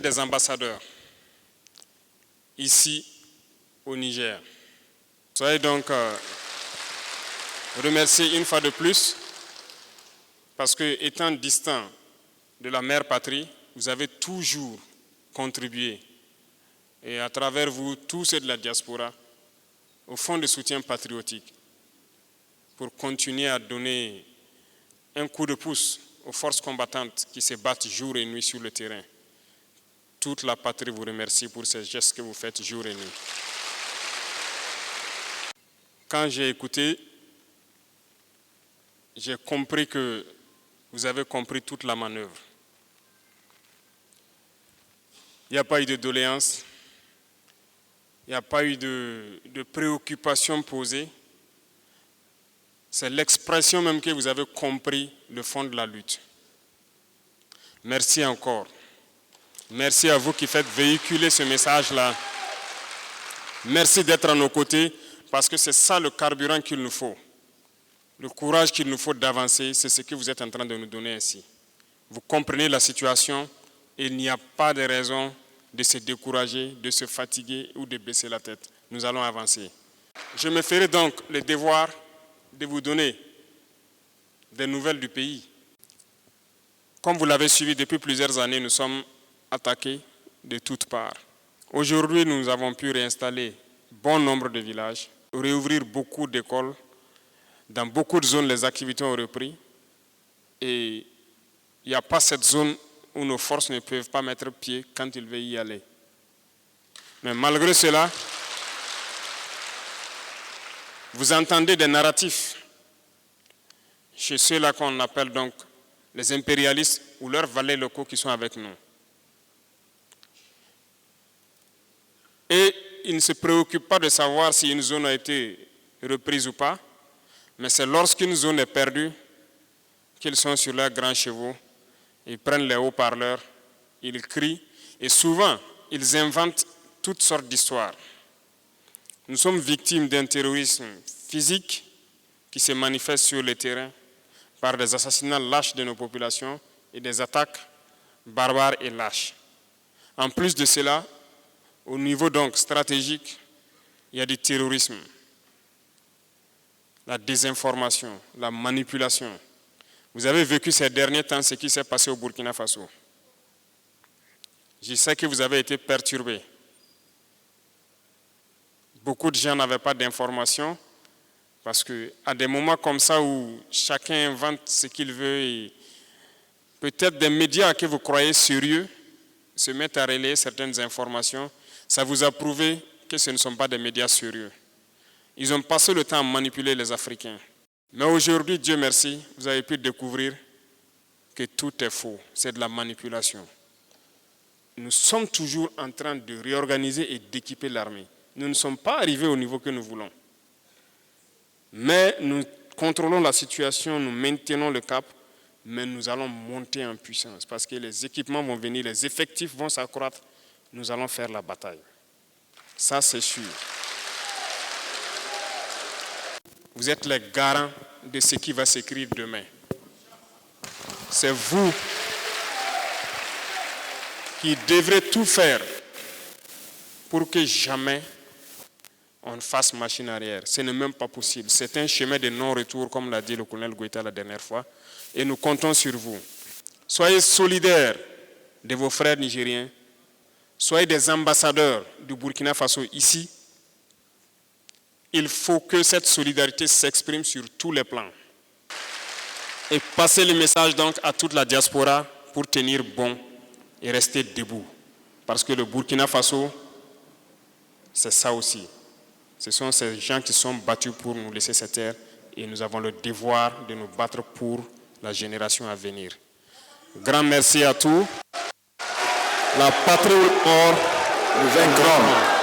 des ambassadeurs ici au Niger. Soyez donc remerciés une fois de plus parce que, étant distant de la mère patrie, vous avez toujours contribué, et à travers vous, tous ceux de la diaspora, au fonds de soutien patriotique pour continuer à donner un coup de pouce aux forces combattantes qui se battent jour et nuit sur le terrain. Toute la patrie vous remercie pour ces gestes que vous faites jour et nuit. Quand j'ai écouté, j'ai compris que vous avez compris toute la manœuvre. Il n'y a pas eu de doléances, il n'y a pas eu de préoccupations posées. C'est l'expression même que vous avez compris le fond de la lutte. Merci encore. Merci à vous qui faites véhiculer ce message-là. Merci d'être à nos côtés parce que c'est ça le carburant qu'il nous faut. Le courage qu'il nous faut d'avancer, c'est ce que vous êtes en train de nous donner ici. Vous comprenez la situation et il n'y a pas de raison de se décourager, de se fatiguer ou de baisser la tête. Nous allons avancer. Je me ferai donc le devoir de vous donner des nouvelles du pays. Comme vous l'avez suivi depuis plusieurs années, nous sommes attaqués de toutes parts. Aujourd'hui, nous avons pu réinstaller bon nombre de villages, réouvrir beaucoup d'écoles. Dans beaucoup de zones, les activités ont repris. Et il n'y a pas cette zone où nos forces ne peuvent pas mettre pied quand ils veulent y aller. Mais malgré cela, vous entendez des narratifs chez ceux-là qu'on appelle donc les impérialistes ou leurs valets locaux qui sont avec nous. Et ils ne se préoccupent pas de savoir si une zone a été reprise ou pas, mais c'est lorsqu'une zone est perdue qu'ils sont sur leurs grands chevaux, ils prennent les haut-parleurs, ils crient, et souvent, ils inventent toutes sortes d'histoires. Nous sommes victimes d'un terrorisme physique qui se manifeste sur le terrain par des assassinats lâches de nos populations et des attaques barbares et lâches. En plus de cela, au niveau donc stratégique, il y a du terrorisme, la désinformation, la manipulation. Vous avez vécu ces derniers temps ce qui s'est passé au Burkina Faso. Je sais que vous avez été perturbés. Beaucoup de gens n'avaient pas d'informations parce qu'à des moments comme ça où chacun invente ce qu'il veut et peut-être des médias que vous croyez sérieux se mettent à relayer certaines informations, ça vous a prouvé que ce ne sont pas des médias sérieux. Ils ont passé le temps à manipuler les Africains. Mais aujourd'hui, Dieu merci, vous avez pu découvrir que tout est faux, c'est de la manipulation. Nous sommes toujours en train de réorganiser et d'équiper l'armée. Nous ne sommes pas arrivés au niveau que nous voulons. Mais nous contrôlons la situation, nous maintenons le cap, mais nous allons monter en puissance parce que les équipements vont venir, les effectifs vont s'accroître, nous allons faire la bataille. Ça, c'est sûr. Vous êtes les garants de ce qui va s'écrire demain. C'est vous qui devrez tout faire pour que jamais on fasse machine arrière. Ce n'est même pas possible. C'est un chemin de non-retour, comme l'a dit le colonel Goïta la dernière fois. Et nous comptons sur vous. Soyez solidaires de vos frères nigériens. Soyez des ambassadeurs du Burkina Faso ici. Il faut que cette solidarité s'exprime sur tous les plans. Et passez le message donc à toute la diaspora pour tenir bon et rester debout. Parce que le Burkina Faso, c'est ça aussi. Ce sont ces gens qui sont battus pour nous laisser cette terre et nous avons le devoir de nous battre pour la génération à venir. Grand merci à tous. La patrie or nous vaincra.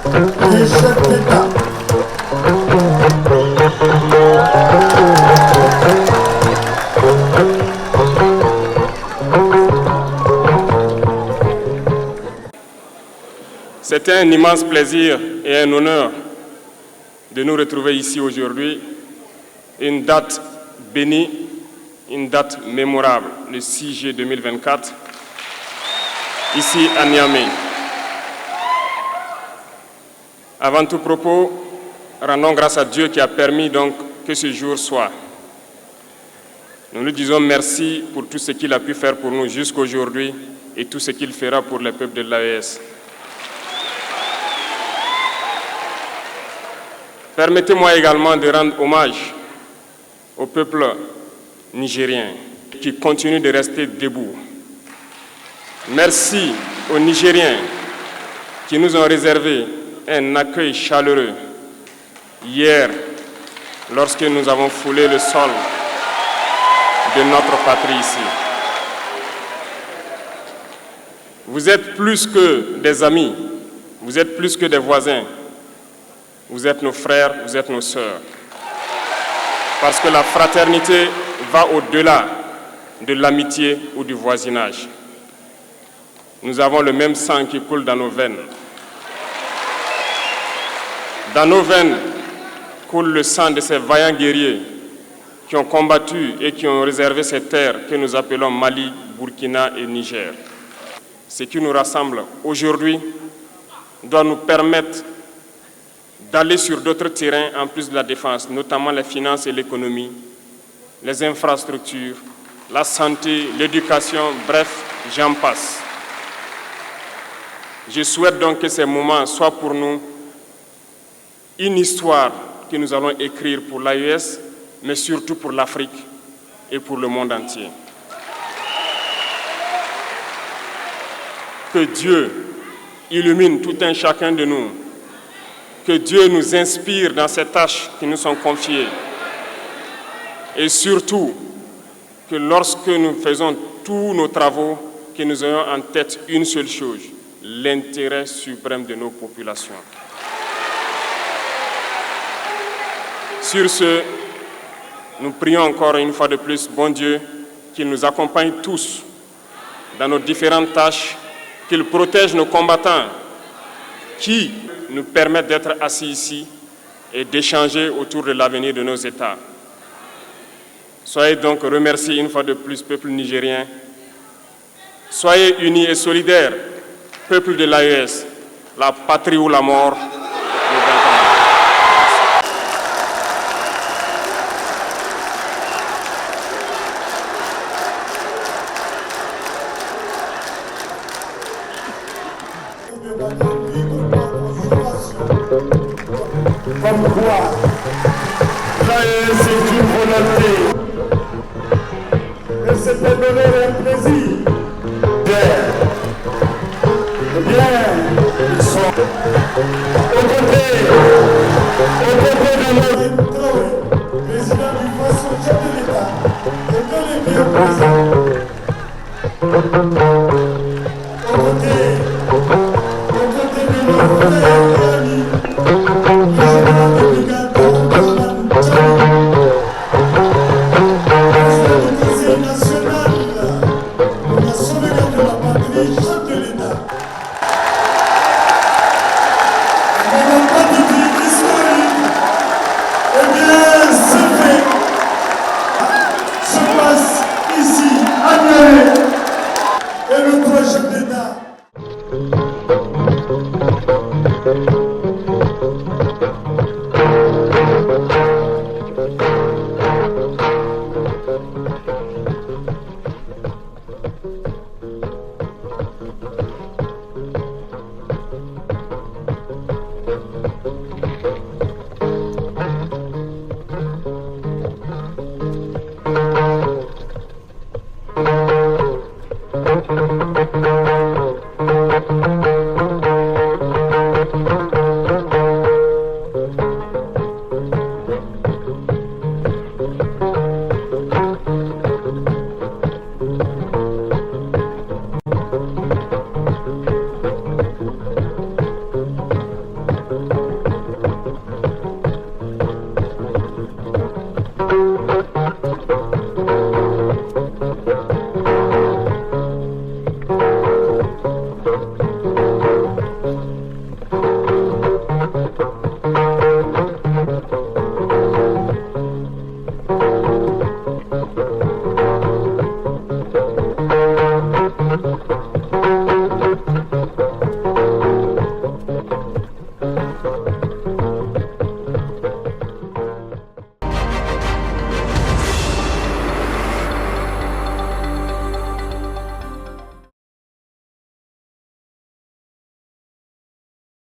les chefs d'État. C'était un immense plaisir et un honneur de nous retrouver ici aujourd'hui. Une date bénie, une date mémorable, le 6 juillet 2024, ici à Niamey. Avant tout propos, rendons grâce à Dieu qui a permis donc que ce jour soit. Nous nous disons merci pour tout ce qu'il a pu faire pour nous jusqu'aujourd'hui et tout ce qu'il fera pour le peuple de l'AES. Permettez-moi également de rendre hommage au peuple nigérien qui continue de rester debout. Merci aux Nigériens qui nous ont réservé un accueil chaleureux hier lorsque nous avons foulé le sol de notre patrie ici. Vous êtes plus que des amis, vous êtes plus que des voisins. Vous êtes nos frères, vous êtes nos sœurs. Parce que la fraternité va au-delà de l'amitié ou du voisinage. Nous avons le même sang qui coule dans nos veines. Dans nos veines coule le sang de ces vaillants guerriers qui ont combattu et qui ont réservé ces terres que nous appelons Mali, Burkina et Niger. Ce qui nous rassemble aujourd'hui doit nous permettre d'aller sur d'autres terrains en plus de la défense, notamment les finances et l'économie, les infrastructures, la santé, l'éducation, bref, j'en passe. Je souhaite donc que ces moments soient pour nous une histoire que nous allons écrire pour l'AES, mais surtout pour l'Afrique et pour le monde entier. Que Dieu illumine tout un chacun de nous. Que Dieu nous inspire dans ces tâches qui nous sont confiées. Et surtout, que lorsque nous faisons tous nos travaux, que nous ayons en tête une seule chose, l'intérêt suprême de nos populations. Sur ce, nous prions encore une fois de plus, bon Dieu, qu'il nous accompagne tous dans nos différentes tâches, qu'il protège nos combattants qui nous permettent d'être assis ici et d'échanger autour de l'avenir de nos États. Soyez donc remerciés une fois de plus, peuple nigérien. Soyez unis et solidaires, peuple de l'AES, la patrie ou la mort. Comme quoi, l'AES est une volonté. Et c'est un honneur et un plaisir. Bien, ils sont aux côtés de notre président du Faso, chef de l'État, et de l'État présent. Aux côtés de nos frères et amis.